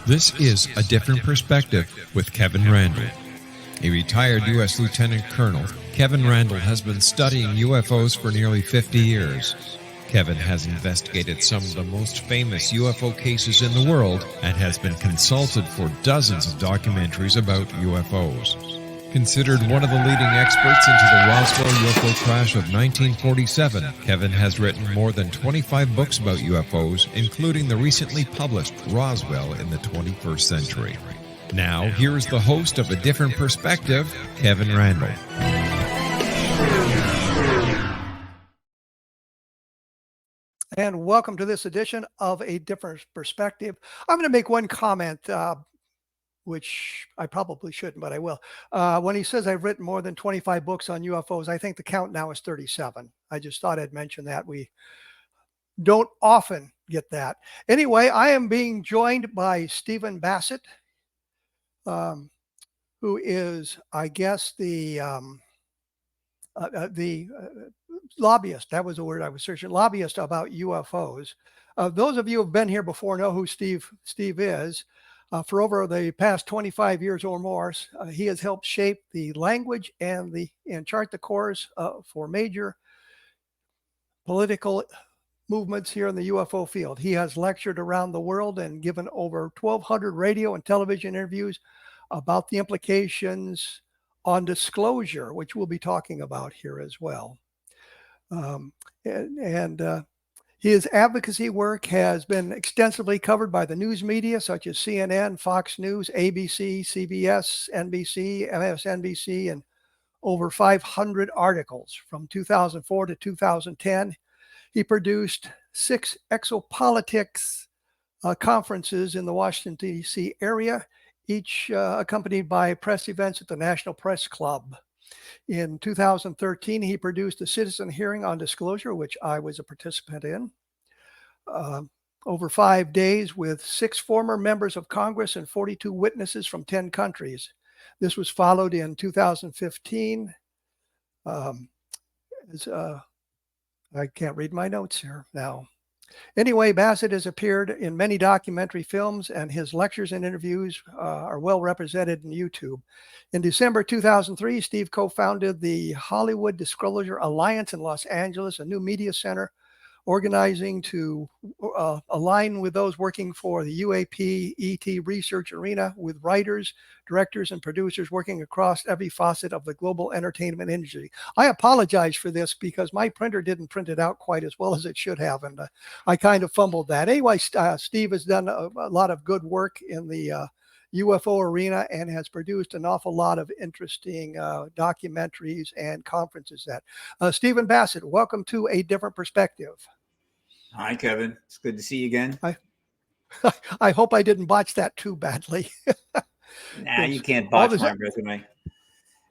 This is A Different Perspective with Kevin Randle. A retired U.S. Lieutenant Colonel, Kevin Randle has been studying UFOs for nearly 50 years. Kevin has investigated some of the most famous UFO cases in the world and has been consulted for dozens of documentaries about UFOs. Considered one of the leading experts into the Roswell UFO crash of 1947, Kevin has written more than 25 books about UFOs, including the recently published Roswell in the 21st Century. Now, here's the host of A Different Perspective, Kevin Randle. And welcome to this edition of A Different Perspective. I'm going to make one comment, which I probably shouldn't, but I will. When he says I've written more than 25 books on UFOs, I think the count now is 37. I just thought I'd mention that. We don't often get that. Anyway, I am being joined by Stephen Bassett, who is, I guess, the lobbyist. That was the word I was searching. Lobbyist about UFOs. Those of you who have been here before know who Steve is. For over the past 25 years or more, he has helped shape the language and chart the course for major political movements here in the UFO field. He has lectured around the world and given over 1,200 radio and television interviews about the implications on disclosure, which we'll be talking about here as well. His advocacy work has been extensively covered by the news media such as CNN, Fox News, ABC, CBS, NBC, MSNBC, and over 500 articles from 2004 to 2010. He produced 6 exopolitics conferences in the Washington, D.C. area, each accompanied by press events at the National Press Club. In 2013, he produced a citizen hearing on disclosure, which I was a participant in, over 5 days with 6 former members of Congress and 42 witnesses from 10 countries. This was followed in 2015. I can't read my notes here now. Anyway, Bassett has appeared in many documentary films, and his lectures and interviews are well represented in YouTube. In December 2003, Steve co-founded the Hollywood Disclosure Alliance in Los Angeles, a new media center organizing to align with those working for the UAP ET research arena, with writers, directors, and producers working across every facet of the global entertainment industry. I apologize for this because my printer didn't print it out quite as well as it should have, and I kind of fumbled that. Anyway, Steve has done a lot of good work in the UFO arena and has produced an awful lot of interesting documentaries and conferences. Stephen Bassett, welcome to A Different Perspective. Hi, Kevin. It's good to see you again. I hope I didn't botch that too badly. Nah, you can't botch my resume.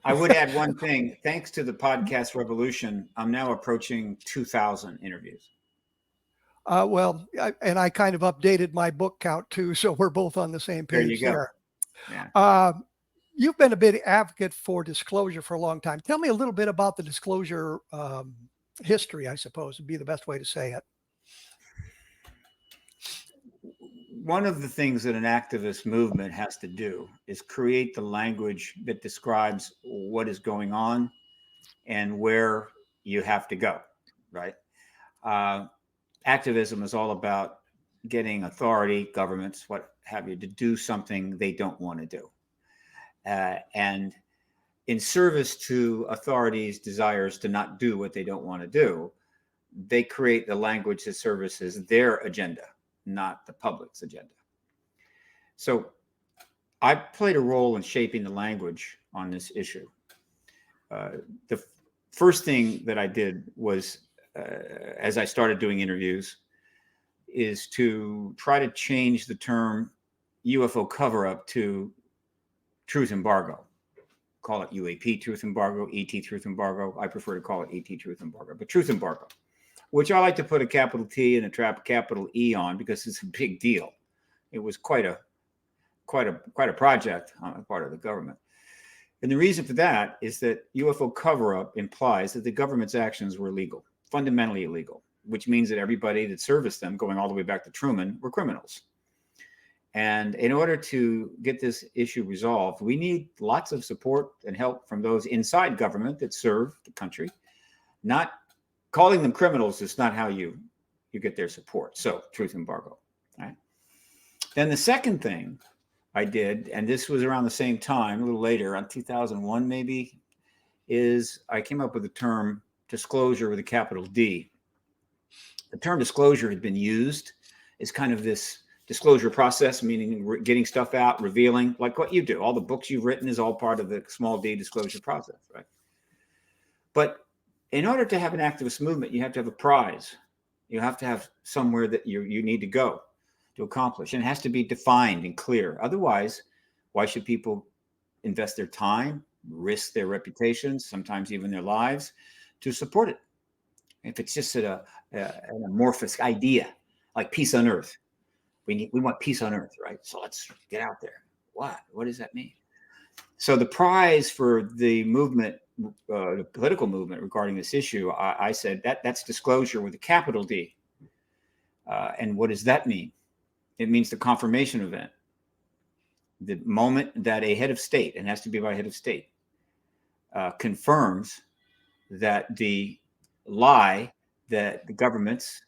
I would add one thing. Thanks to the podcast revolution, I'm now approaching 2,000 interviews. I kind of updated my book count too, so we're both on the same page. There you go. There. Yeah. You've been a big advocate for disclosure for a long time. Tell me a little bit about the disclosure history, I suppose would be the best way to say it. One of the things that an activist movement has to do is create the language that describes what is going on and where you have to go, right? Activism is all about getting authority, governments, what have you, to do something they don't want to do. And in service to authorities' desires to not do what they don't want to do, they create the language that services their agenda, not the public's agenda. So I played a role in shaping the language on this issue. The first thing that I did was, as I started doing interviews, is to try to change the term UFO cover-up to truth embargo. Call it UAP truth embargo, ET truth embargo. I prefer to call it ET truth embargo, but truth embargo, which I like to put a capital T and a capital E on because it's a big deal. It was quite a project on the part of the government. And the reason for that is that UFO cover-up implies that the government's actions were illegal, fundamentally illegal, which means that everybody that serviced them, going all the way back to Truman, were criminals. And in order to get this issue resolved, we need lots of support and help from those inside government that serve the country. Not calling them criminals is not how you get their support. So truth embargo. Right? Then the second thing I did, and this was around the same time, a little later, on 2001 maybe, is I came up with the term disclosure with a capital D. The term disclosure had been used as kind of this disclosure process, meaning getting stuff out, revealing, like what you do. All the books you've written is all part of the small d disclosure process, right? But in order to have an activist movement, you have to have a prize. You have to have somewhere that you need to go to accomplish. And it has to be defined and clear. Otherwise, why should people invest their time, risk their reputations, sometimes even their lives, to support it? If it's just an amorphous idea, like peace on earth. We want peace on earth, right? So let's get out there. What does that mean? So the prize for the movement, the political movement regarding this issue, I said that's disclosure with a capital D. And what does that mean? It means the confirmation event. The moment that a head of state, and it has to be by head of state, confirms that the lie that the governments,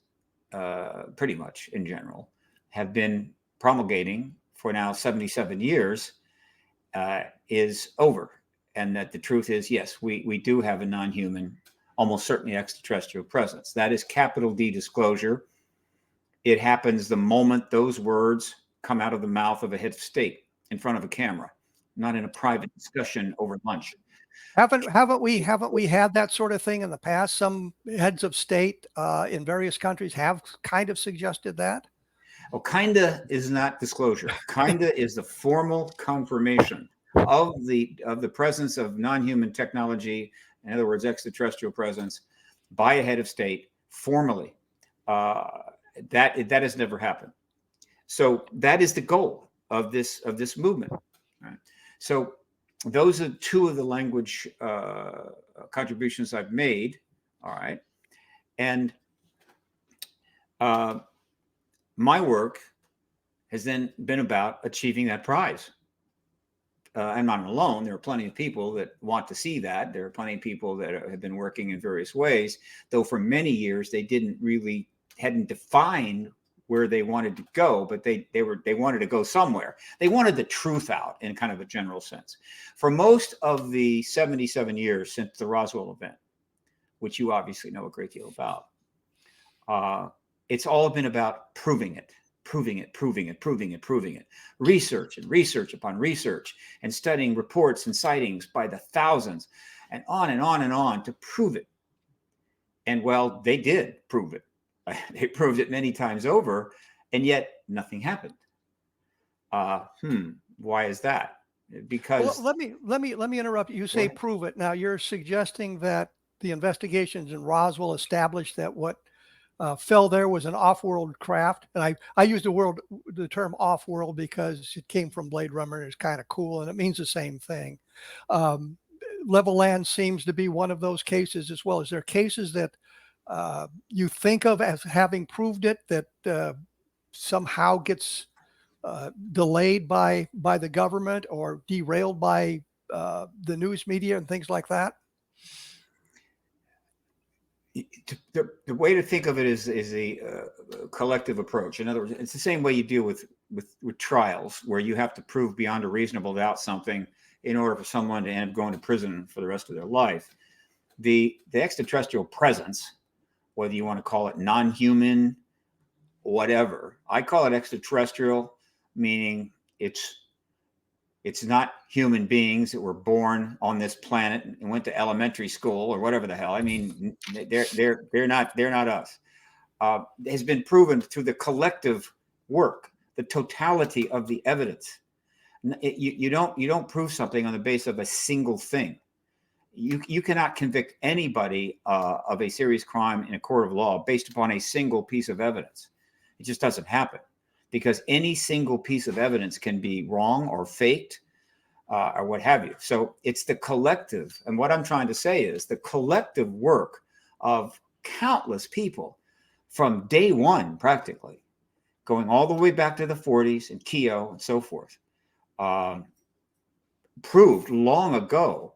pretty much in general, have been promulgating for now 77 years is over. And that the truth is, yes, we do have a non-human, almost certainly extraterrestrial presence. That is capital D disclosure. It happens the moment those words come out of the mouth of a head of state in front of a camera, not in a private discussion over lunch. Haven't we had that sort of thing in the past? Some heads of state in various countries have kind of suggested that. Well, kinda is not disclosure. Kinda is the formal confirmation of the presence of non-human technology, in other words, extraterrestrial presence, by a head of state formally. That has never happened. So that is the goal of this movement. Right? So those are two of the language contributions I've made. All right, and my work has then been about achieving that prize. I'm not alone. There are plenty of people that want to see that. There are plenty of people that have been working in various ways, though for many years they hadn't defined where they wanted to go, but they wanted to go somewhere. They wanted the truth out in kind of a general sense. For most of the 77 years since the Roswell event, which you obviously know a great deal about, it's all been about proving it. Research and research upon research, and studying reports and sightings by the thousands, and on and on and on to prove it. And well, they did prove it. They proved it many times over, and yet nothing happened. Why is that? Because let me interrupt you. You say prove it. Now you're suggesting that the investigations in Roswell established that what fell there was an off-world craft, and I use the term off-world because it came from Blade Runner and it's kind of cool and it means the same thing. Level land seems to be one of those cases as well. Is there cases that you think of as having proved it that somehow gets delayed by the government or derailed by the news media and things like that? The way to think of it is a collective approach. In other words, it's the same way you deal with trials, where you have to prove beyond a reasonable doubt something in order for someone to end up going to prison for the rest of their life. The extraterrestrial presence, whether you want to call it non-human, whatever, I call it extraterrestrial, meaning it's not human beings that were born on this planet and went to elementary school or whatever the hell. I mean, they're not us. It has been proven through the collective work, the totality of the evidence. You don't prove something on the basis of a single thing. You cannot convict anybody of a serious crime in a court of law based upon a single piece of evidence. It just doesn't happen, because any single piece of evidence can be wrong or faked or what have you. So it's the collective. And what I'm trying to say is the collective work of countless people from day one, practically, going all the way back to the 40s and Keogh and so forth, proved long ago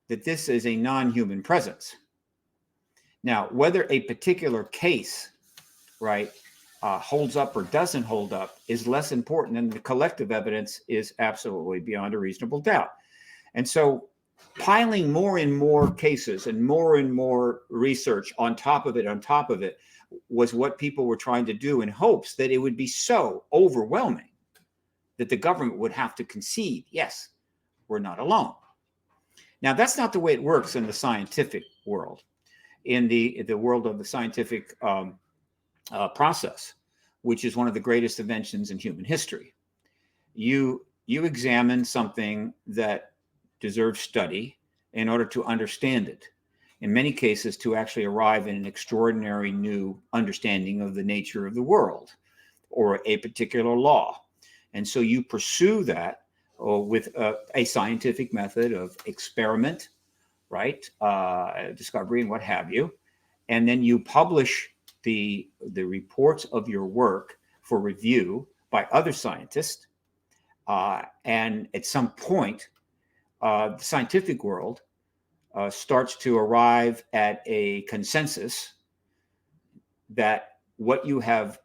that this is a non-human presence. Now, whether a particular case, right, holds up or doesn't hold up is less important, and the collective evidence is absolutely beyond a reasonable doubt. And so piling more and more cases and more research on top of it was what people were trying to do in hopes that it would be so overwhelming that the government would have to concede, yes, we're not alone. Now, that's not the way it works in the scientific world. In the world of the scientific process, which is one of the greatest inventions in human history, you examine something that deserves study in order to understand it. In many cases, to actually arrive in an extraordinary new understanding of the nature of the world or a particular law. And so you pursue that with a scientific method of experiment, right? Discovery and what have you. And then you publish the reports of your work for review by other scientists. And at some point, the scientific world starts to arrive at a consensus that what you have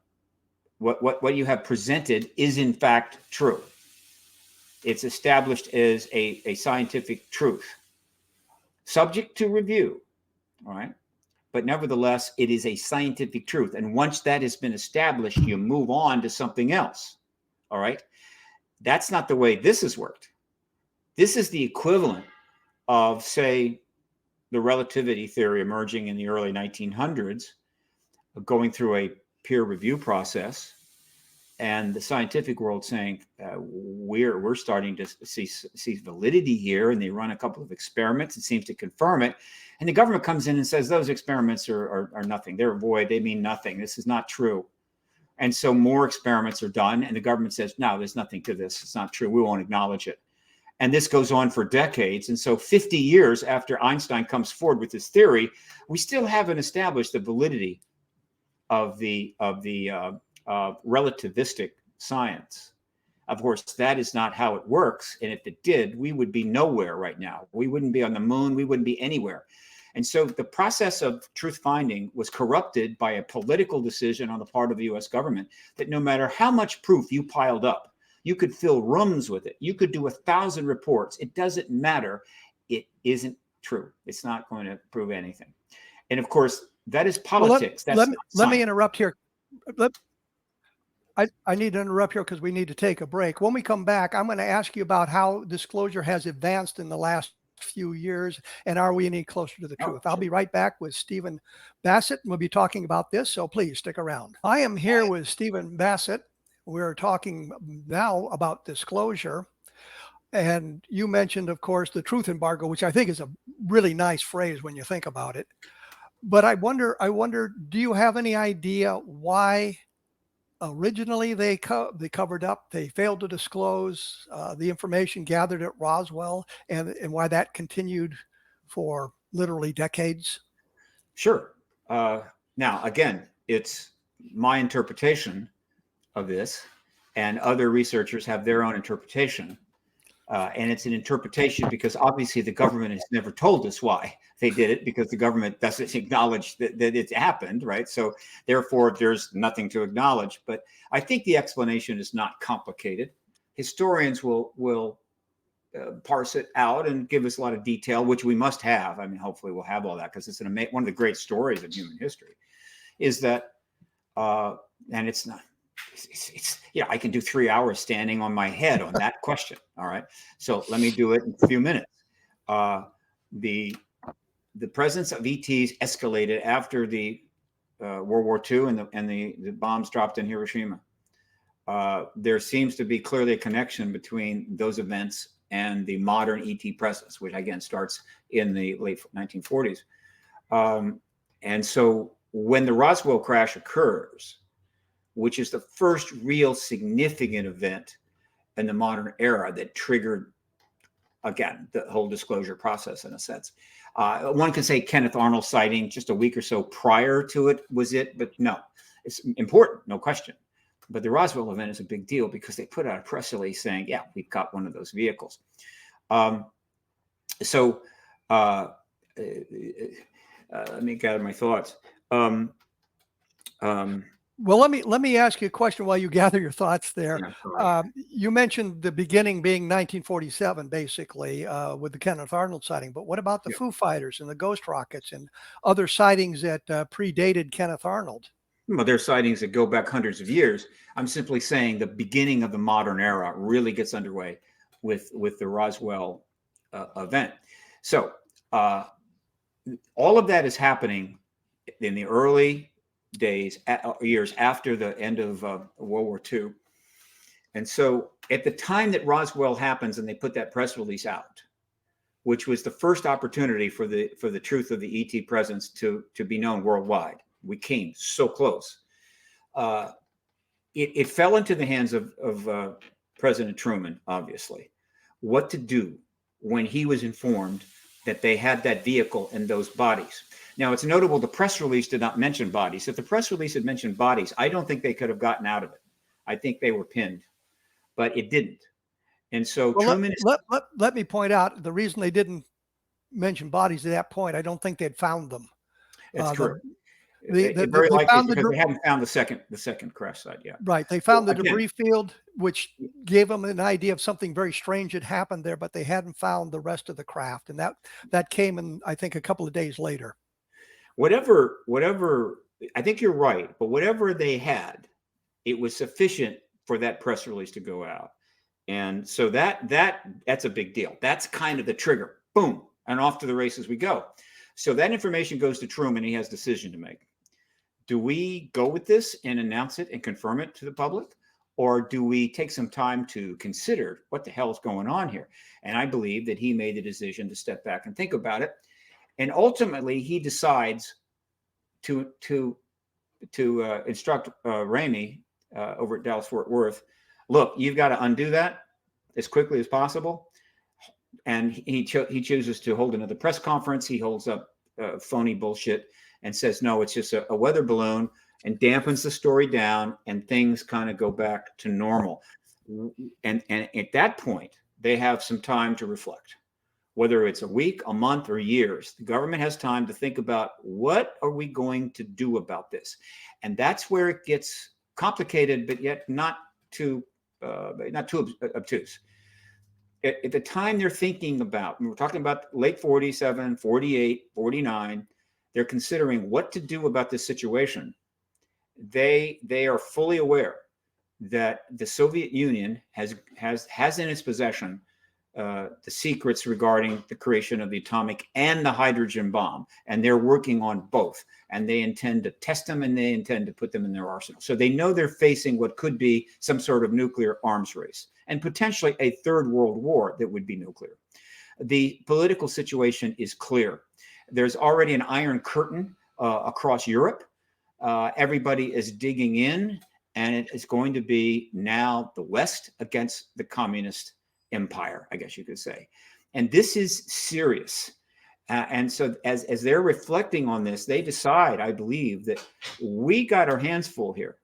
presented is in fact true. It's established as a scientific truth, subject to review, all right? But nevertheless, it is a scientific truth. And once that has been established, you move on to something else, all right? That's not the way this has worked. This is the equivalent of, say, the relativity theory emerging in the early 1900s, going through a peer review process, and the scientific world saying, we're starting to see validity here, and they run a couple of experiments. It seems to confirm it. And the government comes in and says, those experiments are nothing. They're void. They mean nothing. This is not true. And so more experiments are done, and the government says, no, there's nothing to this. It's not true. We won't acknowledge it. And this goes on for decades. And so 50 years after Einstein comes forward with his theory, we still haven't established the validity of the relativistic science. Of course, that is not how it works. And if it did, we would be nowhere right now. We wouldn't be on the moon. We wouldn't be anywhere. And so the process of truth finding was corrupted by a political decision on the part of the US government that no matter how much proof you piled up, you could fill rooms with it. You could do 1,000 reports. It doesn't matter. It isn't true. It's not going to prove anything. And of course, that is politics. Well, let me interrupt here. I need to interrupt here because we need to take a break. When we come back, I'm going to ask you about how disclosure has advanced in the last few years, and are we any closer to the truth? I'll be right back with Stephen Bassett, and we'll be talking about this, so please stick around. I am here with Stephen Bassett. We're talking now about disclosure. And you mentioned, of course, the truth embargo, which I think is a really nice phrase when you think about it. But I wonder, do you have any idea why originally they covered up, they failed to disclose the information gathered at Roswell, and why that continued for literally decades? Sure. Now, again, it's my interpretation of this, and other researchers have their own interpretation. And it's an interpretation because obviously the government has never told us why they did it, because the government doesn't acknowledge that it happened, right? So therefore, there's nothing to acknowledge. But I think the explanation is not complicated. Historians will parse it out and give us a lot of detail, which we must have. I mean, hopefully we'll have all that, because it's one of the great stories of human history, is that, and it's not, it's I can do 3 hours standing on my head on that question. All right. So let me do it in a few minutes. The presence of ETs escalated after the World War II and the bombs dropped in Hiroshima. There seems to be clearly a connection between those events and the modern ET presence, which again starts in the late 1940s. And so when the Roswell crash occurs, which is the first real significant event in the modern era that triggered, again, the whole disclosure process in a sense. One could say Kenneth Arnold sighting just a week or so prior to it was it, but no, it's important, no question. But the Roswell event is a big deal because they put out a press release saying, yeah, we've got one of those vehicles. So let me gather my thoughts. Well, let me ask you a question while you gather your thoughts there. Yeah, you mentioned the beginning being 1947, basically, with the Kenneth Arnold sighting. But what about the Foo Fighters and the Ghost Rockets and other sightings that predated Kenneth Arnold? Well, there are sightings that go back hundreds of years. I'm simply saying the beginning of the modern era really gets underway with the Roswell event. So all of that is happening in the early days, years after the end of World War II. And so at the time that Roswell happens and they put that press release out, which was the first opportunity for the truth of the ET presence to be known worldwide, we came so close. It fell into the hands of President Truman, obviously, what to do when he was informed that they had that vehicle and those bodies. Now, it's notable the press release did not mention bodies. If the press release had mentioned bodies, I don't think they could have gotten out of it. I think they were pinned, but it didn't. And so Truman... Let me point out the reason they didn't mention bodies at that point. I don't think they'd found them. That's correct. They very likely found because they haven't found the second crash site yet. Right. They found the debris field, which gave them an idea of something very strange had happened there, but they hadn't found the rest of the craft. And that came in, I think, a couple of days later. Whatever, I think you're right, but whatever they had, it was sufficient for that press release to go out. And so that's a big deal. That's kind of the trigger. Boom. And off to the races we go. So that information goes to Truman. He has a decision to make. Do we go with this and announce it and confirm it to the public? Or do we take some time to consider what the hell is going on here? And I believe that he made the decision to step back and think about it. And ultimately, he decides to instruct Ramey over at Dallas Fort Worth, look, you've got to undo that as quickly as possible. And he chooses to hold another press conference. He holds up phony bullshit and says, no, it's just a weather balloon, and dampens the story down, and things kind of go back to normal. And at that point, they have some time to reflect, whether it's a week, a month, or years. The government has time to think about, what are we going to do about this? And that's where it gets complicated, but yet not too obtuse. At the time they're thinking about, we're talking about late 47, 48, 49, they're considering what to do about this situation. They are fully aware that the Soviet Union has in its possession the secrets regarding the creation of the atomic and the hydrogen bomb, and they're working on both, and they intend to test them, and they intend to put them in their arsenal. So they know they're facing what could be some sort of nuclear arms race, and potentially a third world war that would be nuclear. The political situation is clear. There's already an iron curtain across Europe. Everybody is digging in, and it is going to be now the West against the communist empire, I guess you could say. And this is serious. And so as they're reflecting on this, they decide, I believe, that we got our hands full here,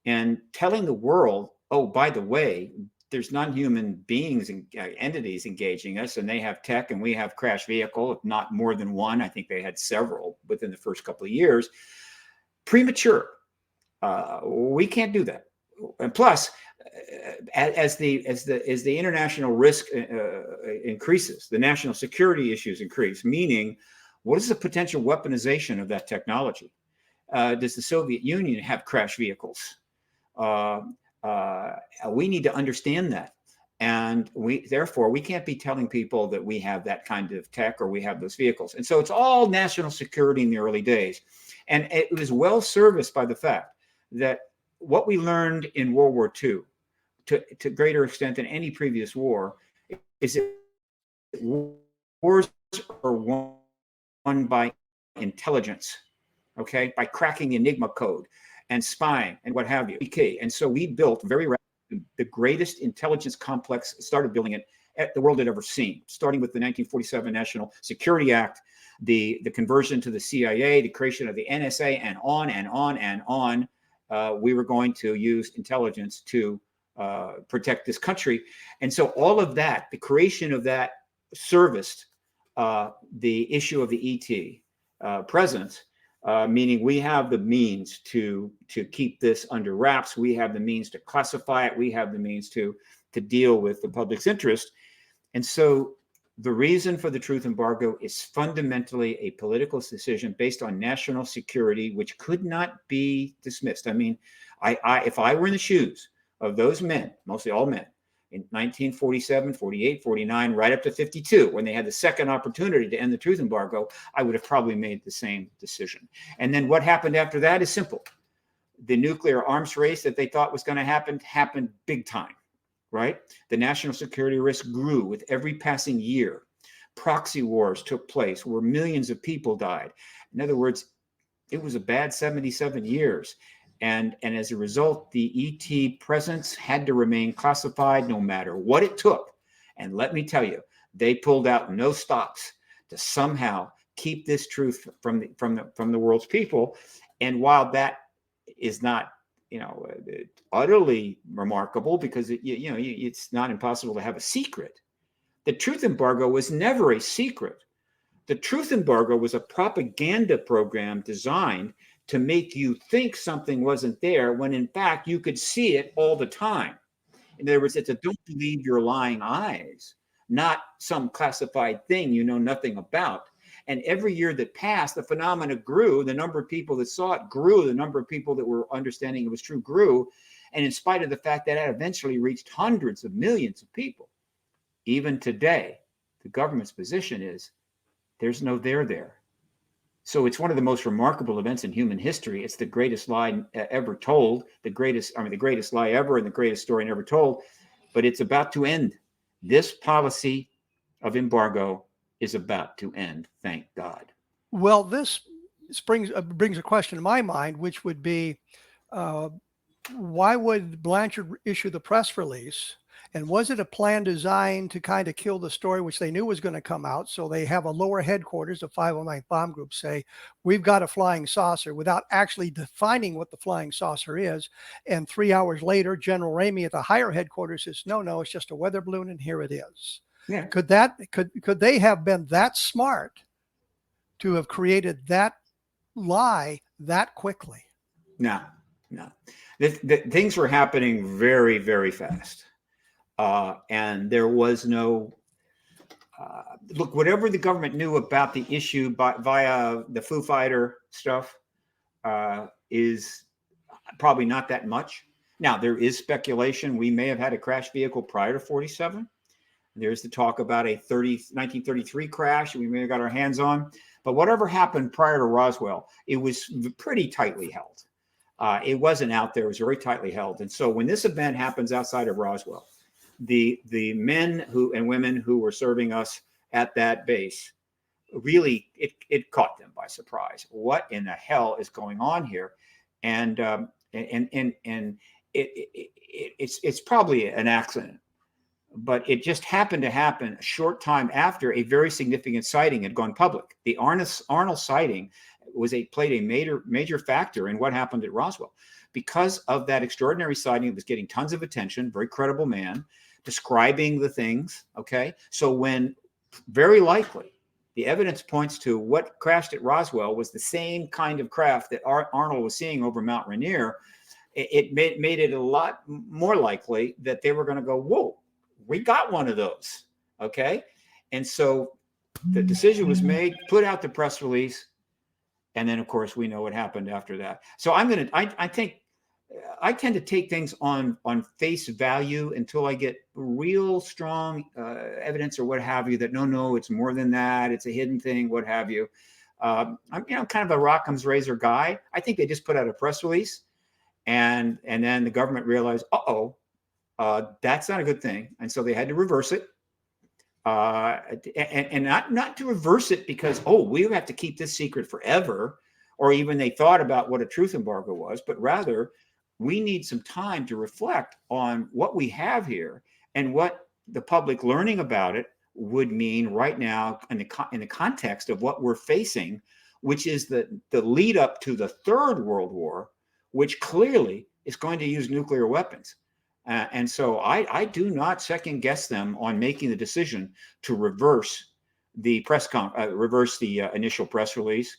and telling the world, oh, by the way, there's non-human beings and entities engaging us, and they have tech, and we have crash vehicle, if not more than one. I think they had several within the first couple of years. Premature. We can't do that. And plus, as the international risk increases, the national security issues increase. Meaning, what is the potential weaponization of that technology? Does the Soviet Union have crash vehicles? We need to understand that, and therefore we can't be telling people that we have that kind of tech or we have those vehicles. And so it's all national security in the early days, and it was well serviced by the fact that what we learned in World War II, to greater extent than any previous war, is that wars are won by intelligence, okay, by cracking the Enigma code and spying and what have you. Okay, and so we built very rapidly the greatest intelligence complex, started building it the world had ever seen, starting with the 1947 National Security Act, the conversion to the CIA, the creation of the NSA, and on and on and on. we were going to use intelligence to protect this country. And so all of that, the creation of that, serviced the issue of the ET presence, meaning we have the means to keep this under wraps. We have the means to classify it. We have the means to deal with the public's interest. And so the reason for the truth embargo is fundamentally a political decision based on national security, which could not be dismissed. I mean, if I were in the shoes of those men, mostly all men, in 1947, 48, 49, right up to 52, when they had the second opportunity to end the truth embargo, I would have probably made the same decision. And then what happened after that is simple. The nuclear arms race that they thought was going to happen happened big time, right? The national security risk grew with every passing year. Proxy wars took place where millions of people died. In other words, it was a bad 77 years. And as a result, the ET presence had to remain classified no matter what it took. And let me tell you, they pulled out no stops to somehow keep this truth from the world's people. And while that is not, utterly remarkable, because it's not impossible to have a secret, the truth embargo was never a secret. The truth embargo was a propaganda program designed to make you think something wasn't there when in fact you could see it all the time. In other words, it's a don't believe your lying eyes, not some classified thing you know nothing about. And every year that passed, the phenomena grew. The number of people that saw it grew. The number of people that were understanding it was true grew. And in spite of the fact that it eventually reached hundreds of millions of people, even today, the government's position is there's no there there. So it's one of the most remarkable events in human history. It's the greatest lie ever told, the greatest lie ever and the greatest story never told, but it's about to end. This policy of embargo is about to end, thank God. Well, this brings a question to my mind, which would be, why would Blanchard issue the press release? And was it a plan designed to kind of kill the story, which they knew was going to come out? So they have a lower headquarters, the 509th Bomb Group, say, we've got a flying saucer, without actually defining what the flying saucer is. And 3 hours later, General Ramey at the higher headquarters says, no, it's just a weather balloon, and here it is. Yeah. Could they have been that smart to have created that lie that quickly? No. Things were happening very, very fast. And there was no, look, whatever the government knew about the issue via the Foo Fighter stuff is probably not that much. Now, there is speculation. We may have had a crash vehicle prior to 47. There's the talk about a 1933 crash we may have got our hands on. But whatever happened prior to Roswell, it was pretty tightly held. It wasn't out there. It was very tightly held. And so when this event happens outside of Roswell, the men and women who were serving us at that base, really, it caught them by surprise. What in the hell is going on here? And it's probably an accident, but it just happened to happen a short time after a very significant sighting had gone public. The Arnold sighting played a major factor in what happened at Roswell. Because of that extraordinary sighting, it was getting tons of attention, very credible man, describing the things, okay? So when, very likely, the evidence points to what crashed at Roswell was the same kind of craft that Arnold was seeing over Mount Rainier, it made it a lot more likely that they were going to go, whoa, we got one of those, okay? And so the decision was made, put out the press release, and then, of course, we know what happened after that. So I tend to take things on face value until I get real strong evidence or what have you that no, it's more than that. It's a hidden thing, what have you. I'm kind of a Rockham's razor guy. I think they just put out a press release, and then the government realized, that's not a good thing, and so they had to reverse it. And not to reverse it because, we have to keep this secret forever, or even they thought about what a truth embargo was, but rather we need some time to reflect on what we have here and what the public learning about it would mean right now in the context of what we're facing, which is the lead up to the Third World War, which clearly is going to use nuclear weapons. And so I do not second guess them on making the decision to reverse the initial press release.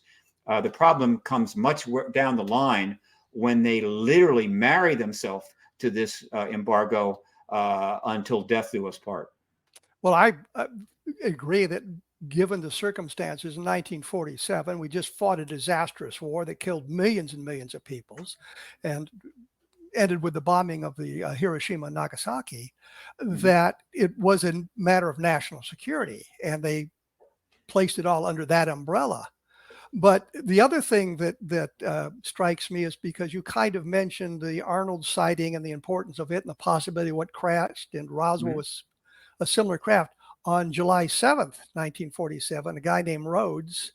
The problem comes much down the line when they literally marry themselves to this embargo until death do us part. Well, I agree that given the circumstances in 1947, we just fought a disastrous war that killed millions and millions of peoples and ended with the bombing of the Hiroshima and Nagasaki, that it was a matter of national security, and they placed it all under that umbrella. But the other thing that strikes me is because you kind of mentioned the Arnold sighting and the importance of it and the possibility of what crashed in Roswell was a similar craft. On July 7th, 1947, a guy named Rhodes,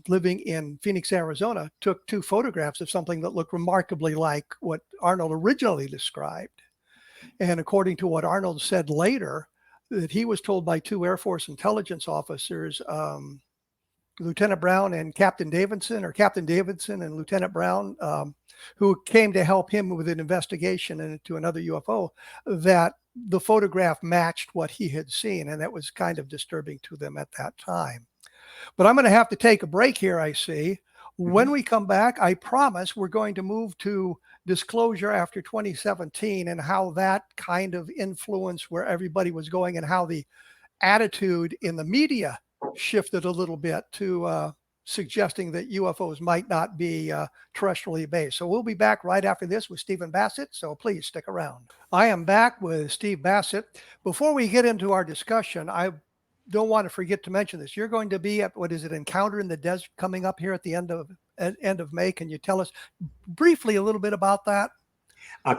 living in Phoenix, Arizona, took 2 photographs of something that looked remarkably like what Arnold originally described. And according to what Arnold said later, that he was told by 2 Air Force intelligence officers, Lieutenant Brown and Captain Davidson, or Captain Davidson and Lieutenant Brown, who came to help him with an investigation into another UFO, that the photograph matched what he had seen. And that was kind of disturbing to them at that time. But I'm going to have to take a break here, I see. When we come back, I promise we're going to move to disclosure after 2017 and how that kind of influenced where everybody was going and how the attitude in the media shifted a little bit to suggesting that UFOs might not be terrestrially based. So we'll be back right after this with Stephen Bassett. So please stick around. I am back with Steve Bassett. Before we get into our discussion, I don't want to forget to mention this. You're going to be at, what is it, Encounter in the Desert, coming up here at the end of May. Can you tell us briefly a little bit about that?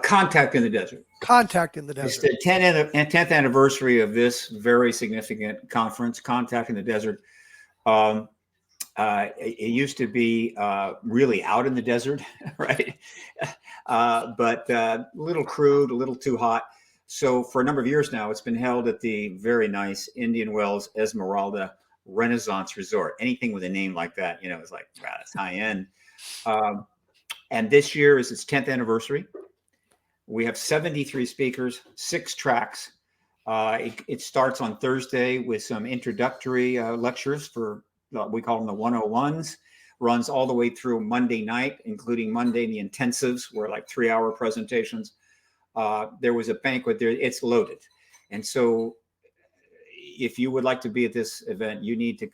Contact in the Desert. Contact in the Desert. It's the 10th anniversary of this very significant conference, Contact in the Desert. It used to be really out in the desert, right? But a little crude, a little too hot. So for a number of years now, it's been held at the very nice Indian Wells Esmeralda Renaissance Resort. Anything with a name like that, it's like, wow, that's high end. And this year is its 10th anniversary. We have 73 speakers, 6 tracks. It starts on Thursday with some introductory lectures for, we call them the 101s, runs all the way through Monday night, including Monday, the intensives were like 3-hour presentations. There was a banquet there. It's loaded. And so if you would like to be at this event, you need to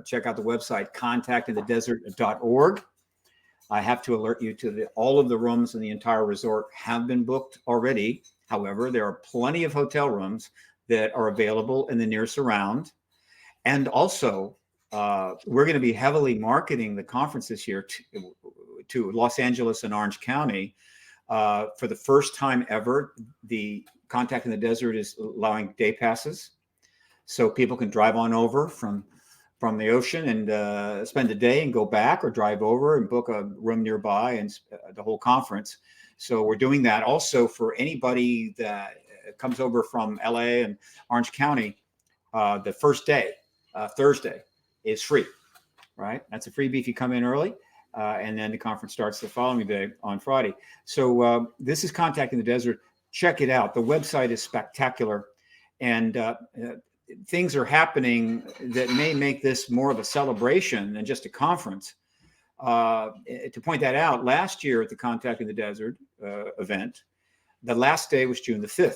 check out the website, contactinthedesert.org. I have to alert you to all of the rooms in the entire resort have been booked already. However, there are plenty of hotel rooms that are available in the near surround. And also, we're going to be heavily marketing the conference this year to Los Angeles and Orange County. For the first time ever, the Contact in the Desert is allowing day passes. So people can drive on over from the ocean and spend a day and go back, or drive over and book a room nearby and the whole conference. So we're doing that also for anybody that comes over from LA and Orange County. The first day, Thursday, is free, right? That's a freebie if you come in early. And then the conference starts the following day on Friday. So this is Contact in the Desert. Check it out. The website is spectacular. And things are happening that may make this more of a celebration than just a conference. To point that out, last year at the Contact in the Desert event, the last day was June the 5th.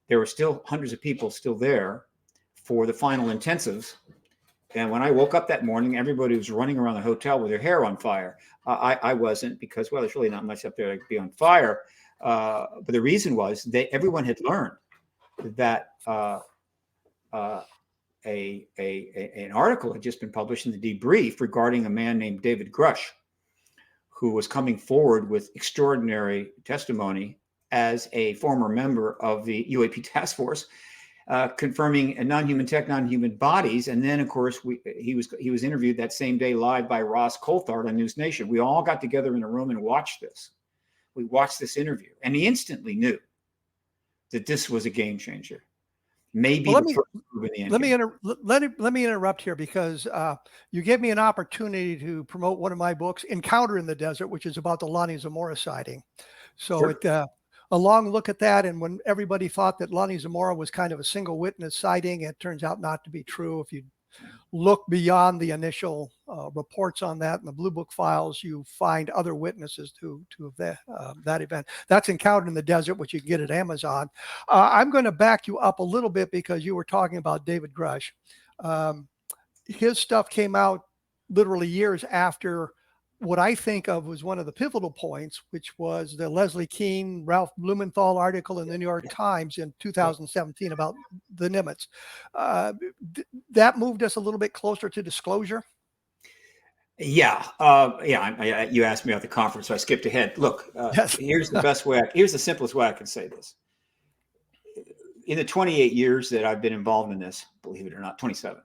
There were still hundreds of people still there for the final intensives. And when I woke up that morning, everybody was running around the hotel with their hair on fire. I wasn't, because, well, there's really not much up there to be on fire. But the reason was everyone had learned that an article had just been published in the Debrief regarding a man named David Grush, who was coming forward with extraordinary testimony as a former member of the UAP task force, confirming non-human bodies. And then, of course, he was interviewed that same day live by Ross Coulthard on News Nation. We all got together in a room and watched this. We watched this interview, and he instantly knew that this was a game changer. Maybe in the end let me game. let me interrupt here because you gave me an opportunity to promote one of my books, Encounter in the Desert, which is about the Lonnie Zamora sighting. So Sure. it a long look at that, and when everybody thought that Lonnie Zamora was kind of a single witness sighting, it turns out not to be true. If you look beyond the initial reports on that in the Blue Book files, you find other witnesses to that event. That's Encounter in the Desert, which you can get at Amazon. I'm going to back you up a little bit because you were talking about David Grush. His stuff came out literally years after what I think of was one of the pivotal points, which was the Leslie Kean, Ralph Blumenthal article in the New York Times in 2017 about the Nimitz. That moved us a little bit closer to disclosure. Yeah. You asked me at the conference, so I skipped ahead. Look, Yes. here's the simplest way I can say this. In the 28 years that I've been involved in this, believe it or not, 27,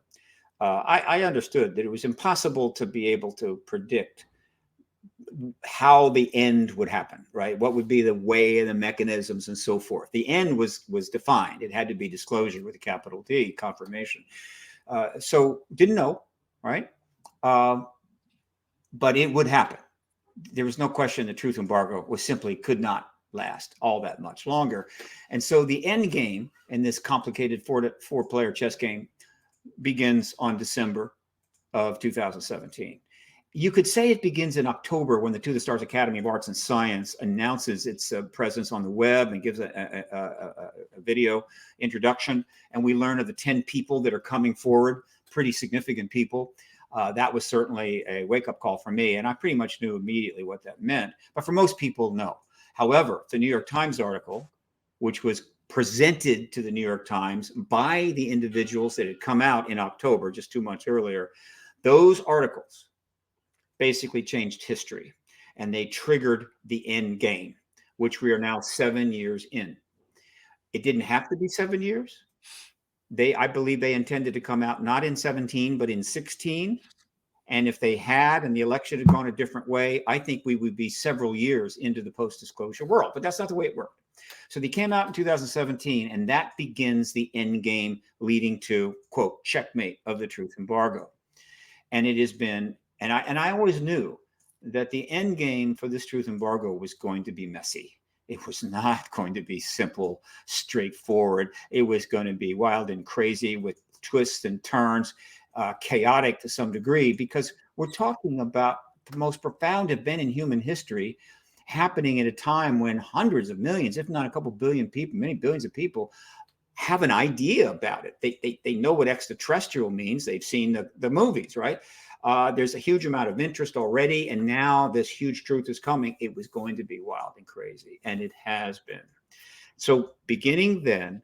I understood that it was impossible to be able to predict how the end would happen, right? What would be the way and the mechanisms and so forth. The end was defined. It had to be disclosure with a capital D, confirmation. So didn't know, right? But it would happen. There was no question the truth embargo could not last all that much longer. And so the end game in this complicated four-player chess game begins on December of 2017. You could say it begins in October when the To the Stars Academy of Arts and Science announces its presence on the web and gives a video introduction. And we learn of the 10 people that are coming forward, pretty significant people. That was certainly a wake-up call for me. And I pretty much knew immediately what that meant. But for most people, no. However, the New York Times article, which was presented to the New York Times by the individuals that had come out in October, just 2 months earlier, those articles basically changed history, and they triggered the end game, which we are now 7 years in. It didn't have to be 7 years. I believe they intended to come out not in 17, but in 16. And if they had, and the election had gone a different way, I think we would be several years into the post-disclosure world, but that's not the way it worked. So they came out in 2017, and that begins the end game leading to, quote, checkmate of the truth embargo. And it has been, and I always knew that the end game for this truth embargo was going to be messy. It was not going to be simple, straightforward. It was going to be wild and crazy with twists and turns, chaotic to some degree, because we're talking about the most profound event in human history happening at a time when hundreds of millions, if not a couple billion people, many billions of people, have an idea about it. They know what extraterrestrial means. They've seen the movies, right? There's a huge amount of interest already, and now this huge truth is coming. It was going to be wild and crazy, and it has been. So beginning then,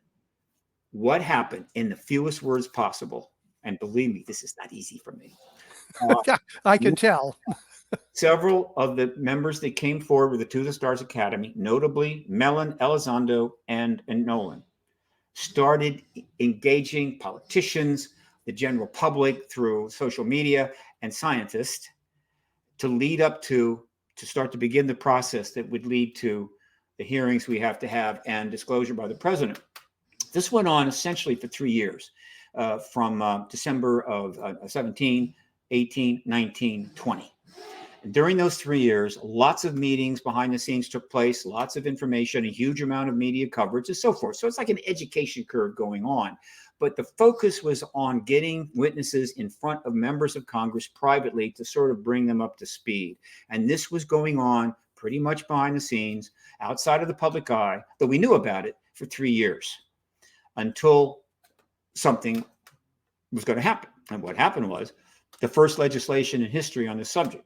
what happened in the fewest words possible, and believe me, this is not easy for me. I can tell. Several of the members that came forward with the To the Stars Academy, notably Mellon, Elizondo, and Nolan, started engaging politicians, the general public through social media, and scientists to lead up to start to begin the process that would lead to the hearings we have to have and disclosure by the president. This went on essentially for 3 years, from December of 17, 18, 19, 20. And during those 3 years, lots of meetings behind the scenes took place, lots of information, a huge amount of media coverage, and so forth. So it's like an education curve going on. But the focus was on getting witnesses in front of members of Congress privately to sort of bring them up to speed. And this was going on pretty much behind the scenes, outside of the public eye, though we knew about it for 3 years until something was going to happen. And what happened was the first legislation in history on this subject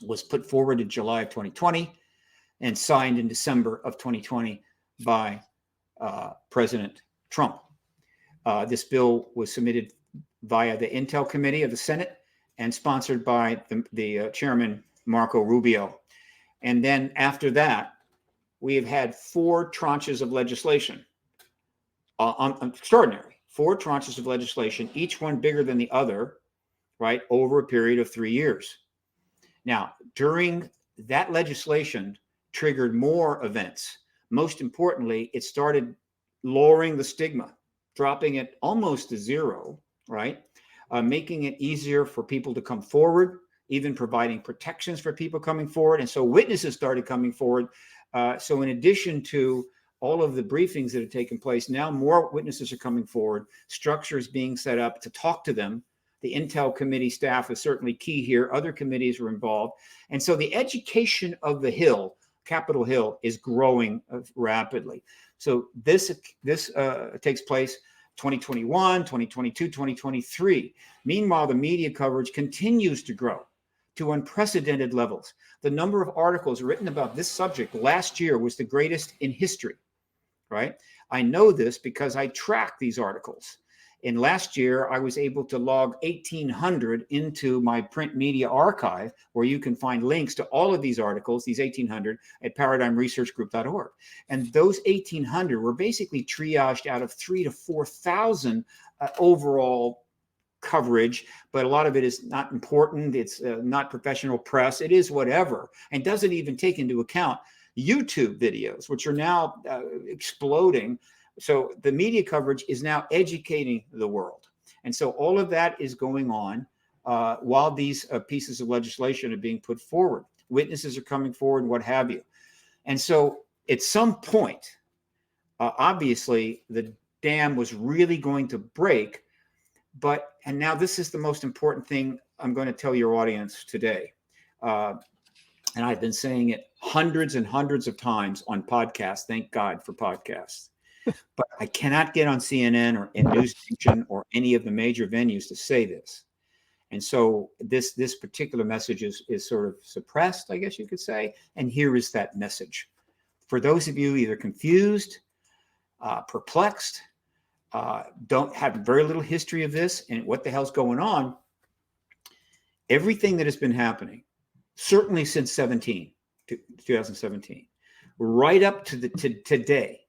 was put forward in July of 2020 and signed in December of 2020 by President Trump. This bill was submitted via the Intel Committee of the Senate and sponsored by the chairman, Marco Rubio. And then after that, we have had 4 tranches of legislation, extraordinary, 4 tranches of legislation, each one bigger than the other, right, over a period of 3 years. Now, during that legislation triggered more events. Most importantly, it started lowering the stigma dropping it almost to zero, right? Making it easier for people to come forward, even providing protections for people coming forward. And so witnesses started coming forward. So in addition to all of the briefings that have taken place, now more witnesses are coming forward, structures being set up to talk to them. The Intel committee staff is certainly key here. Other committees were involved. And so the education of the Hill, Capitol Hill, is growing rapidly. So this takes place 2021, 2022, 2023. Meanwhile, the media coverage continues to grow to unprecedented levels. The number of articles written about this subject last year was the greatest in history, right? I know this because I track these articles. And last year, I was able to log 1,800 into my print media archive, where you can find links to all of these articles, these 1,800, at paradigmresearchgroup.org. And those 1,800 were basically triaged out of 3,000 to 4,000 overall coverage, but a lot of it is not important. It's not professional press. It is whatever, and doesn't even take into account YouTube videos, which are now exploding. So the media coverage is now educating the world. And so all of that is going on while these pieces of legislation are being put forward. Witnesses are coming forward and what have you. And so at some point, obviously, the dam was really going to break. And now this is the most important thing I'm going to tell your audience today. And I've been saying it hundreds and hundreds of times on podcasts. Thank God for podcasts. But I cannot get on CNN or NewsNation or any of the major venues to say this. And so this particular message is sort of suppressed, I guess you could say. And here is that message. For those of you either confused, perplexed, don't have very little history of this and what the hell's going on, everything that has been happening, certainly since 2017, right up to today,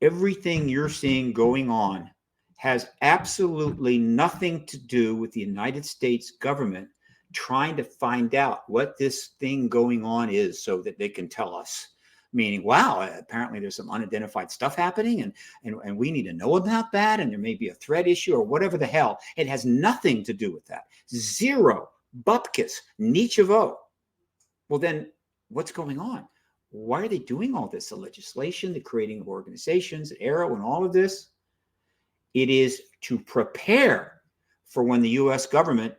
everything you're seeing going on has absolutely nothing to do with the United States government trying to find out what this thing going on is so that they can tell us. Meaning, wow, apparently there's some unidentified stuff happening and we need to know about that, and there may be a threat issue or whatever the hell. It has nothing to do with that. Zero, bupkis, nichevo. Well, then what's going on? Why are they doing all this? The legislation, the creating of organizations, Arrow, and all of this? It is to prepare for when the U.S. government,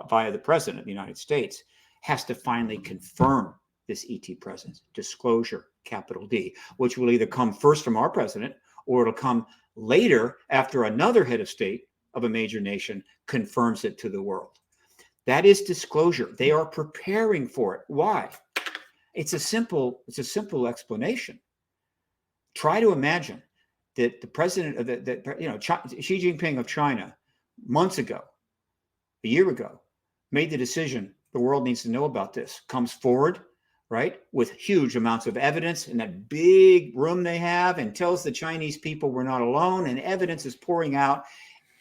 via the President of the United States, has to finally confirm this ET presence, disclosure, capital D, which will either come first from our president or it'll come later after another head of state of a major nation confirms it to the world. That is disclosure. They are preparing for it. Why? It's a simple explanation. Try to imagine that the president of Xi Jinping of China months ago, a year ago, made the decision the world needs to know about this, comes forward, right, with huge amounts of evidence in that big room they have, and tells the Chinese people we're not alone, and evidence is pouring out.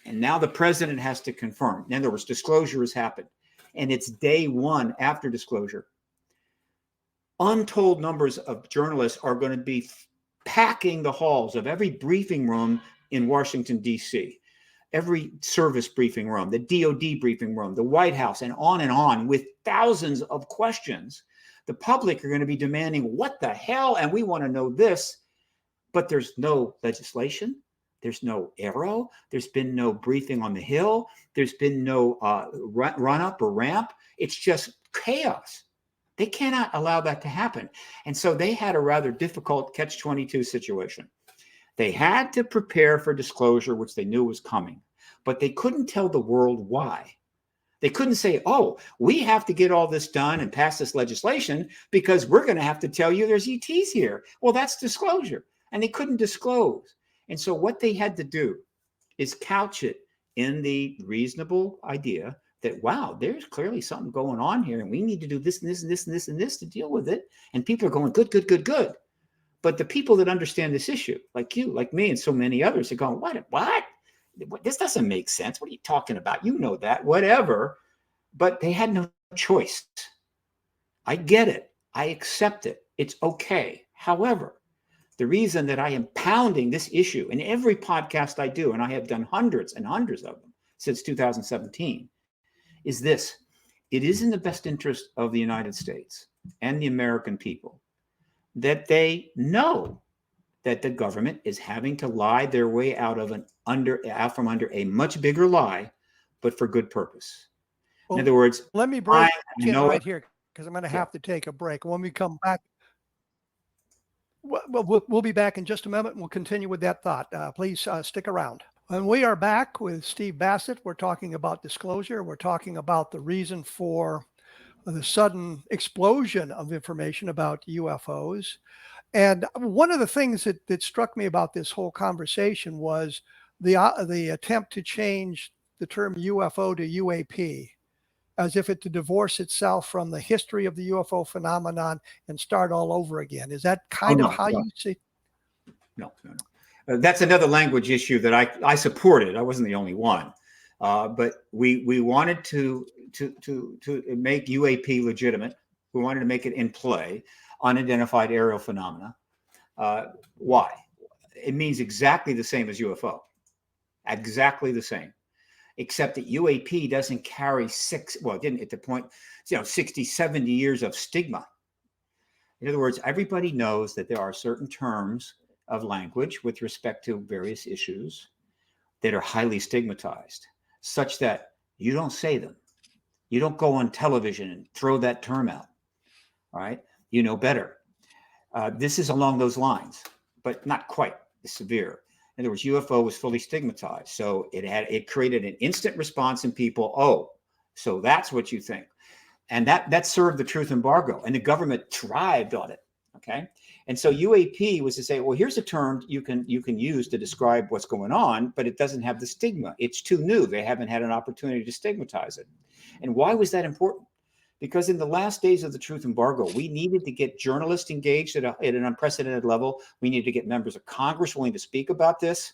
And now the president has to confirm. In other words, disclosure has happened. And it's day one after disclosure. Untold numbers of journalists are going to be packing the halls of every briefing room in Washington, D.C., every service briefing room, the DOD briefing room, the White House, and on, with thousands of questions. The public are going to be demanding, what the hell? And we want to know this. But there's no legislation. There's no Arrow. There's been no briefing on the Hill. There's been no run up or ramp. It's just chaos. They cannot allow that to happen. And so they had a rather difficult catch-22 situation. They had to prepare for disclosure, which they knew was coming, but they couldn't tell the world why. They couldn't say, oh, we have to get all this done and pass this legislation because we're going to have to tell you there's ETs here. Well, that's disclosure. And they couldn't disclose. And so what they had to do is couch it in the reasonable idea that, wow, there's clearly something going on here, and we need to do this and this and this and this and this to deal with it. And people are going, good, good, good, good. But the people that understand this issue, like you, like me, and so many others, are going, what? This doesn't make sense. What are you talking about? You know that, whatever. But they had no choice. I get it. I accept it. It's okay. However, the reason that I am pounding this issue in every podcast I do, and I have done hundreds and hundreds of them since 2017, is this. It is in the best interest of the United States and the American people that they know that the government is having to lie their way out from under a much bigger lie, but for good purpose. Well, in other words, let me break in right here because I'm going to have to take a break. When we come back, we'll be back in just a moment and we'll continue with that thought. Please stick around. And we are back with Steve Bassett. We're talking about disclosure. We're talking about the reason for the sudden explosion of information about UFOs. And one of the things that struck me about this whole conversation was the attempt to change the term UFO to UAP, as if it to divorce itself from the history of the UFO phenomenon and start all over again. Is that kind of how you see? No. That's another language issue that I supported. I wasn't the only one, but we wanted to make UAP legitimate. We wanted to make it in play, unidentified aerial phenomena. Why? It means exactly the same as UFO, exactly the same, except that UAP doesn't carry it didn't at the point, 60, 70 years of stigma. In other words, everybody knows that there are certain terms of language with respect to various issues that are highly stigmatized, such that you don't say them. You don't go on television and throw that term out. All right. You know better. This is along those lines, but not quite as severe. In other words, UFO was fully stigmatized. So it created an instant response in people. Oh, so that's what you think. And that served the truth embargo, and the government thrived on it. Okay. And so UAP was to say, well, here's a term you can use to describe what's going on, but it doesn't have the stigma. It's too new. They haven't had an opportunity to stigmatize it. And why was that important? Because in the last days of the truth embargo, we needed to get journalists engaged at an unprecedented level. We needed to get members of Congress willing to speak about this.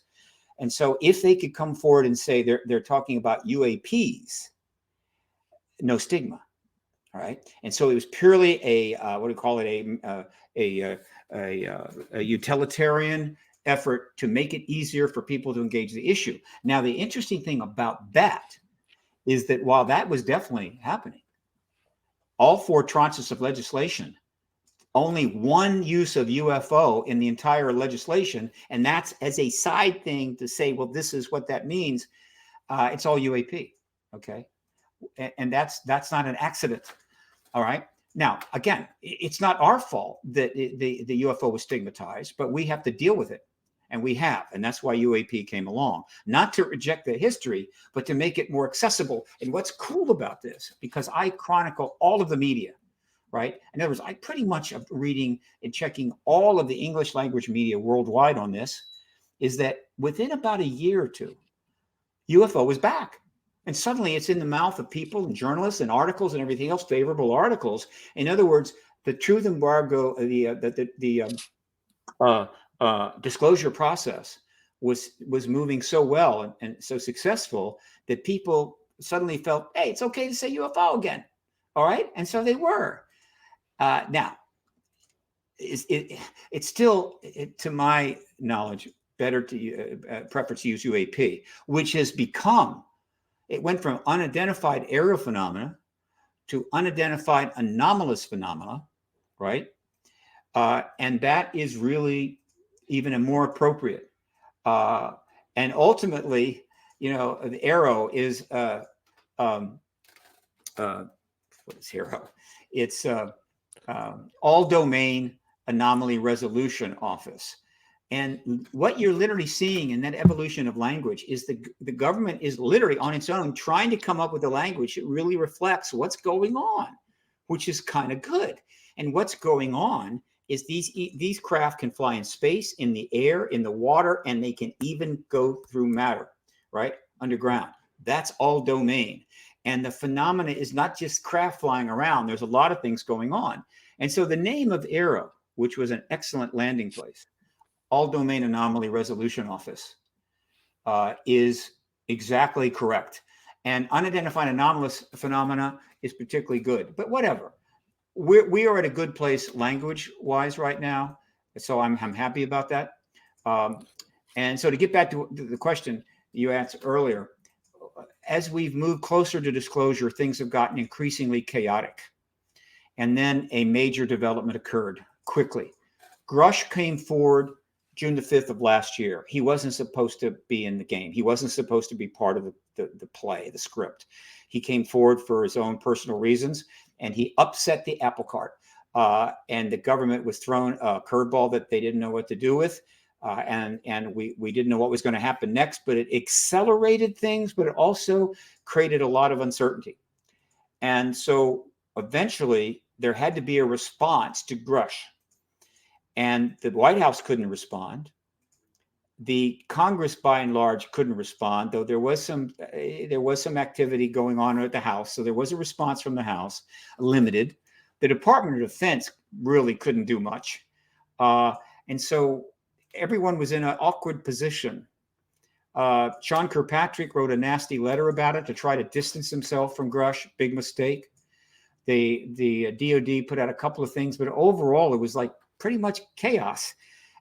And so if they could come forward and say they're talking about UAPs, no stigma. All right. And so it was purely a utilitarian effort to make it easier for people to engage the issue. Now, the interesting thing about that is that while that was definitely happening, all 4 tranches of legislation, only one use of UFO in the entire legislation, and that's as a side thing to say, well, this is what that means. It's all UAP. Okay. And that's not an accident. All right. Now, again, it's not our fault that the UFO was stigmatized, but we have to deal with it. And we have. And that's why UAP came along. Not to reject the history, but to make it more accessible. And what's cool about this, because I chronicle all of the media, right? In other words, I pretty much am reading and checking all of the English language media worldwide on this, is that within about a year or two, UFO was back. And suddenly it's in the mouth of people and journalists and articles and everything else, favorable articles. In other words, the truth embargo, the disclosure process was moving so well and so successful that people suddenly felt, hey, it's okay to say UFO again. All right. And so they were. Now, it's still, to my knowledge, better to prefer to use UAP, which has become, it went from unidentified aerial phenomena to unidentified anomalous phenomena, right? And that is really even a more appropriate. And ultimately, the arrow is, what is arrow? It's all domain anomaly resolution office. And what you're literally seeing in that evolution of language is the government is literally on its own trying to come up with a language that really reflects what's going on, which is kind of good. And what's going on is these craft can fly in space, in the air, in the water, and they can even go through matter, right? Underground. That's all domain. And the phenomena is not just craft flying around. There's a lot of things going on. And so the name of ARROW, which was an excellent landing place, All Domain Anomaly Resolution Office, is exactly correct. And unidentified anomalous phenomena is particularly good, but whatever. We are at a good place language-wise right now. So I'm happy about that. And so to get back to the question you asked earlier, as we've moved closer to disclosure, things have gotten increasingly chaotic. And then a major development occurred quickly. Grush came forward June the 5th of last year. He wasn't supposed to be in the game. He wasn't supposed to be part of the play, the script. He came forward for his own personal reasons, and he upset the apple cart. And the government was thrown a curveball that they didn't know what to do with. And we didn't know what was going to happen next, but it accelerated things, but it also created a lot of uncertainty. And so eventually there had to be a response to Grush. And the White House couldn't respond. The Congress, by and large, couldn't respond, though there was some activity going on at the House. So there was a response from the House, limited. The Department of Defense really couldn't do much. And so everyone was in an awkward position. Sean Kirkpatrick wrote a nasty letter about it to try to distance himself from Grush. Big mistake. The DOD put out a couple of things, but overall it was like pretty much chaos.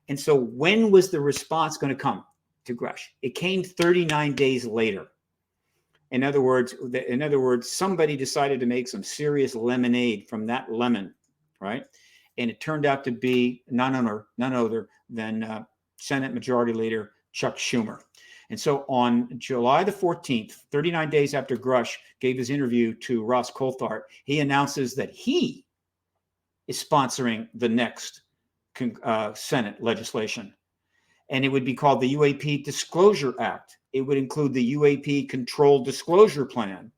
And so when was the response going to come to Grush? It came 39 days later. In other words, somebody decided to make some serious lemonade from that lemon, right? And it turned out to be none other than Senate Majority Leader Chuck Schumer. And so on July the 14th, 39 days after Grush gave his interview to Ross Coulthart, he announces that he is sponsoring the next Senate legislation. And it would be called the UAP Disclosure Act. It would include the UAP Controlled Disclosure Plan.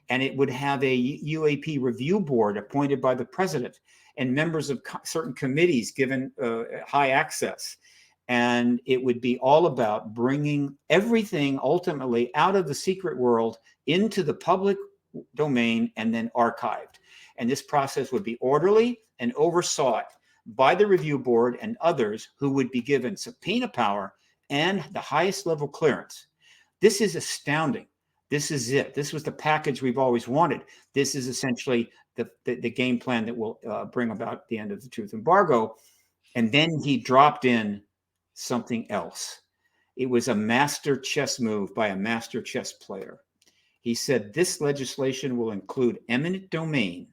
And it would have a UAP review board appointed by the president and members of certain committees given high access. And it would be all about bringing everything ultimately out of the secret world into the public domain and then archived. And this process would be orderly and oversought by the review board and others who would be given subpoena power and the highest level clearance. This is astounding. This is it. This was the package we've always wanted. This is essentially the game plan that will bring about the end of the truth embargo. And then he dropped in something else. It was a master chess move by a master chess player. He said this legislation will include eminent domain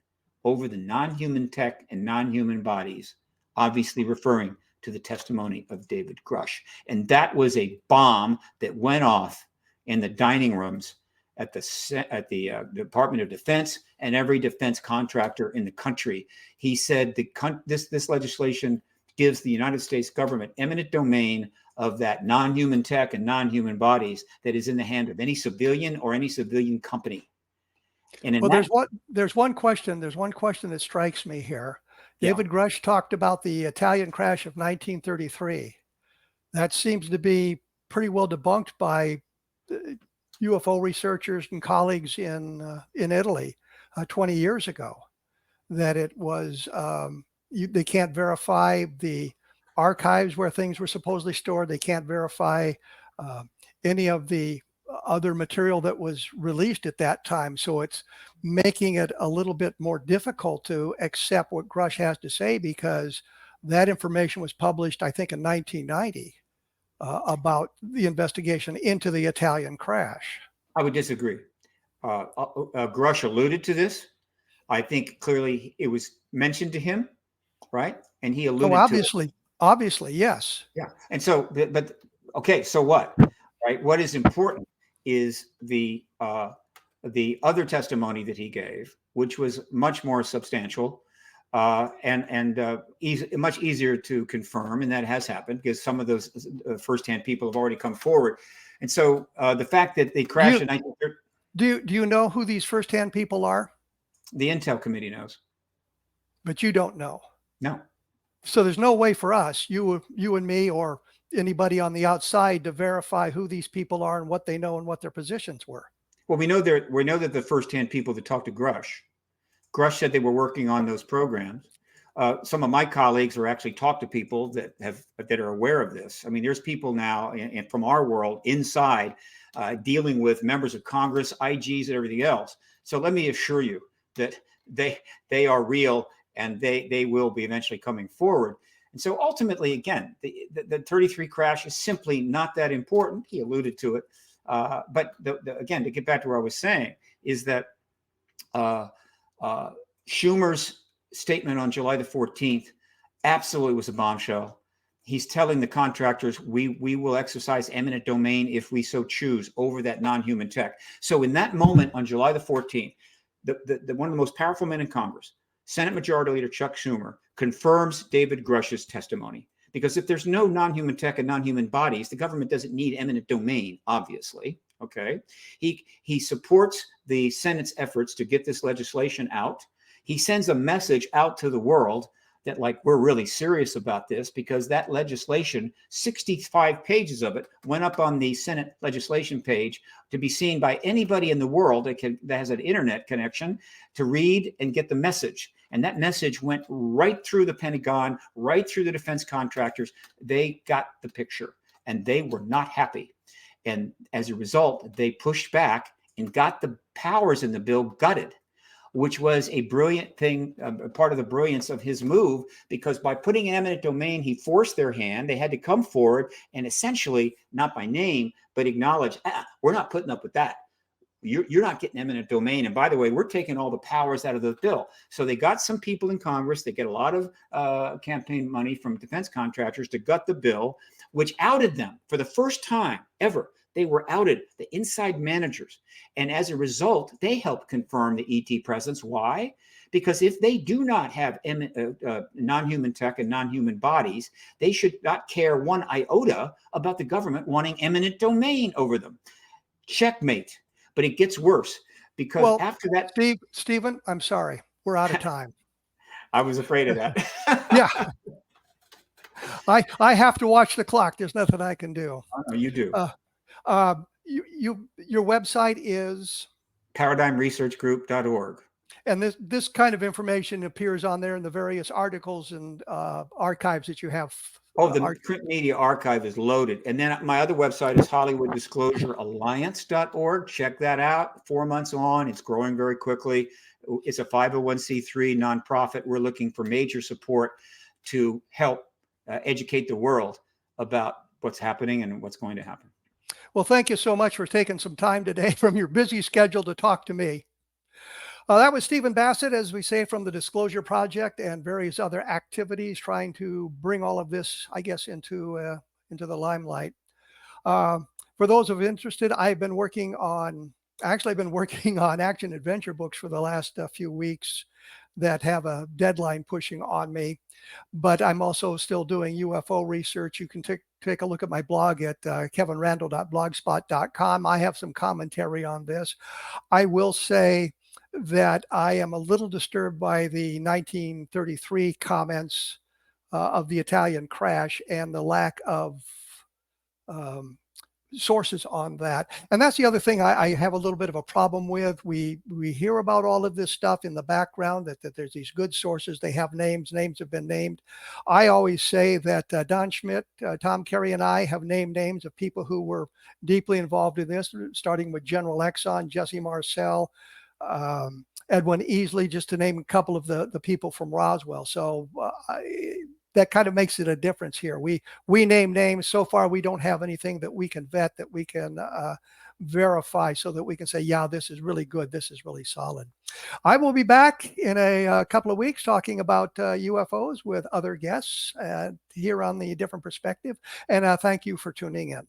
over the non-human tech and non-human bodies, obviously referring to the testimony of David Grush. And that was a bomb that went off in the dining rooms at the Department of Defense and every defense contractor in the country. He said this legislation gives the United States government eminent domain of that non-human tech and non-human bodies that is in the hand of any civilian or any civilian company. And there's one question that strikes me here. Yeah. David Grush talked about the Italian crash of 1933. That seems to be pretty well debunked by UFO researchers and colleagues in Italy 20 years ago. That it was they can't verify the archives where things were supposedly stored. They can't verify any of the other material that was released at that time. So it's making it a little bit more difficult to accept what Grush has to say, because that information was published, I think, in 1990 about the investigation into the Italian crash. I would disagree. Grush alluded to this. I think clearly it was mentioned to him, right? And he alluded to it. Obviously, yes. Yeah. And so, but okay, so what? Right? What is important is the other testimony that he gave, which was much more substantial and much easier to confirm, and that has happened because some of those firsthand people have already come forward. And so the fact that they crashed in 1930. Do you know who these firsthand people are? The Intel Committee knows. But you don't know. No. So there's no way for us, you and me, or anybody on the outside, to verify who these people are and what they know and what their positions were. Well, we know that the firsthand people that talked to Grush said they were working on those programs. Some of my colleagues are actually talked to people that are aware of this. I mean, there's people now from our world inside dealing with members of Congress, IGs, and everything else. So let me assure you that they are real, and they will be eventually coming forward. And so ultimately, again, the 33 crash is simply not that important. He alluded to it. But again, to get back to what I was saying, is that Schumer's statement on July the 14th absolutely was a bombshell. He's telling the contractors, we will exercise eminent domain if we so choose over that non-human tech. So in that moment on July the 14th, one of the most powerful men in Congress, Senate Majority Leader Chuck Schumer, confirms David Grush's testimony. Because if there's no non-human tech and non-human bodies, the government doesn't need eminent domain, obviously. Okay. He supports the Senate's efforts to get this legislation out. He sends a message out to the world that, like, we're really serious about this, because that legislation, 65 pages of it, went up on the Senate legislation page to be seen by anybody in the world that has an internet connection to read and get the message. And that message went right through the Pentagon, right through the defense contractors. They got the picture, and they were not happy. And as a result, they pushed back and got the powers in the bill gutted, which was a brilliant thing, part of the brilliance of his move, because by putting in eminent domain, he forced their hand. They had to come forward and essentially, not by name, but acknowledge, we're not putting up with that. You're not getting eminent domain. And by the way, we're taking all the powers out of the bill. So they got some people in Congress. They get a lot of campaign money from defense contractors to gut the bill, which outed them for the first time ever. They were outed, the inside managers. And as a result, they helped confirm the ET presence. Why? Because if they do not have non-human tech and non-human bodies, they should not care one iota about the government wanting eminent domain over them. Checkmate. But it gets worse, because after that, Stephen, I'm sorry, we're out of time. I was afraid of that. Yeah, I have to watch the clock. There's nothing I can do. Oh, you do. Your website is paradigmresearchgroup.org. And this kind of information appears on there in the various articles and archives that you have. Oh, the print media archive is loaded. And then my other website is HollywoodDisclosureAlliance.org. Check that out. 4 months on, it's growing very quickly. It's a 501c3 nonprofit. We're looking for major support to help educate the world about what's happening and what's going to happen. Well, thank you so much for taking some time today from your busy schedule to talk to me. That was Stephen Bassett, as we say, from the Disclosure Project and various other activities trying to bring all of this, I guess, into the limelight. For those of interested, I've been working on action adventure books for the last few weeks that have a deadline pushing on me. But I'm also still doing UFO research. You can take a look at my blog at kevinrandle.blogspot.com. I have some commentary on this. I will say that I am a little disturbed by the 1933 comments of the Italian crash and the lack of sources on that. And that's the other thing I have a little bit of a problem with. We hear about all of this stuff in the background, that there's these good sources. They have names have been named. I always say that Don Schmidt, Tom Carey, and I have named names of people who were deeply involved in this, starting with General Exxon, Jesse Marcel, Edwin Easley, just to name a couple of the people from Roswell. So that kind of makes it a difference here. We name names. So far, we don't have anything that we can vet, that we can verify, so that we can say, yeah, this is really good. This is really solid. I will be back in a couple of weeks talking about UFOs with other guests here on the Different Perspective. And thank you for tuning in.